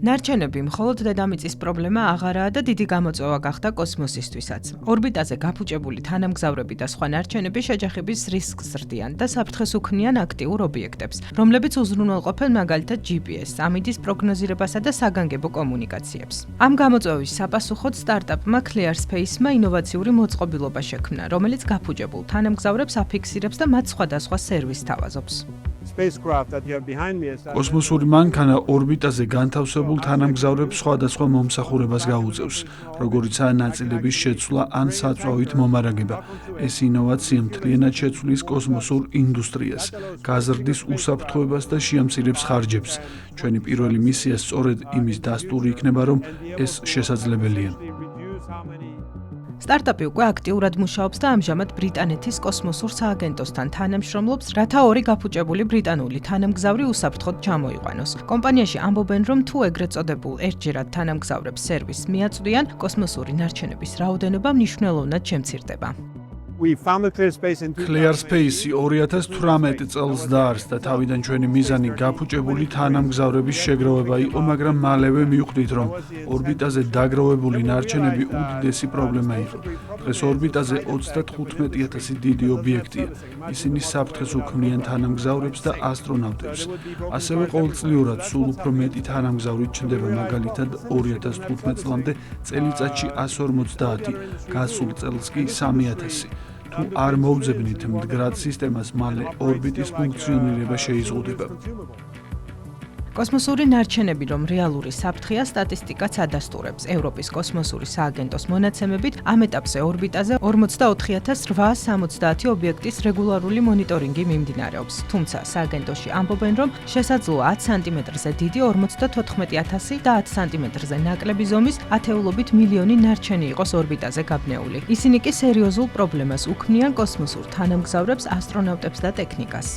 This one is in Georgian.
ნარჩენები მხოლოდ დედამიწის პრობლემა აღარაა და დიდი გამოწვევა გახდა კოსმოსისთვისაც. ორბიტაზე გაფუჭებული თანამგზავრები და სხვა ნარჩენები შეჯახების რისკს ზრდიან და საფრთხეს უქმნიან აქტიურ ობიექტებს, რომლებიც უზრუნველყოფენ მაგალითად GPS, ამინდის პროგნოზირებასა და საგანგებო კომუნიკაციებს. ამ გამოწვევის sapasუხოდ სტარტაპმა ClearSpace-მა ინოვაციური მოწყობილობა შექმნა, რომელიც გაფუჭებულ თანამგზავრებს აფიქსირებს და მათ სხვადასხვა სერვისს თავაზობს. კოსმოსური მანქანა ორბიტაზე განთავსებულ თანამგზავრებს სხვადასხვა მომსახურებას გაუწევს, როგორიცაა ნაწილების შეცვლა ან საწვავით მომარაგება. ეს ინოვაცია მთლიანად შეცვლის კოსმოსურ ინდუსტრიას, გაზრდის უსაფრთხოებას და შეამცირებს ხარჯებს. ჩვენი პირველი მისია სწორედ იმის დასტური იქნება, რომ ეს შესაძლებელია. სტარტაპი უკვე აქტიურად მუშაობს და ამჟამად ბრიტანეთის კოსმოსურ სააგენტოსთან თანამშრომლობს, რათა ორი გაფუჭებული ბრიტანული თანამგზავრი უსაფრთხოდ ჩამოიყვანოს. კომპანიაში ამბობენ, რომ თუ ეგრეთ წოდებულ ერთჯერად თანამგზავრებს სერვისს მიაწვდიან, კოსმოსური ნარჩენების რაოდენობა მნიშვნელოვნად შემცირდება. ClearSpace 2018 წელს დაარსდა. თავიდან ჩვენი მიზანი გაფუჭებული თანამგზავრების შეგროვება იყო, მაგრამ მალევე მივხვდით, რომ ორბიტაზე დაგროვებული ნარჩენები უდიდესი პრობლემა იყო. დღეს ორბიტაზე 35,000 დიდი ობიექტია. ისინი საფრთხეს უქმნიან თანამგზავრებს და ასტრონავტებს. ასევე ყოველწლიურად სულ უფრო მეტი თანამგზავრი ჩნდება, მაგალითად 2015 წლამდე წელიწადში 150, გასულ წელს კი 3000. თუ არ მოუძებნით მდგრად სისტემას, მალე ორბიტის ფუნქციონირება შეიზღუდება. კოსმოსური ნარჩენები, რომ რეალური საფრთხეა, სტატისტიკაც ადასტურებს. ევროპის კოსმოსური სააგენტოს მონაცემებით, ამ ეტაპზე ორბიტაზე 44,870 ობიექტის რეგულარული მონიტორინგი მიმდინარეობს. თუმცა სააგენტოში ამბობენ, რომ შესაძლოა 10 სანტიმეტრზე დიდი 54,000 და 10 სანტიმეტრზე ნაკლები ზომის ათეულობით მილიონი ნარჩენი იყოს ორბიტაზე გაბნეული. ისინი კი სერიოზულ პრობლემას უქმნიან კოსმოსურ თანამგზავრებს, ასტრონავტებს და ტექნიკას.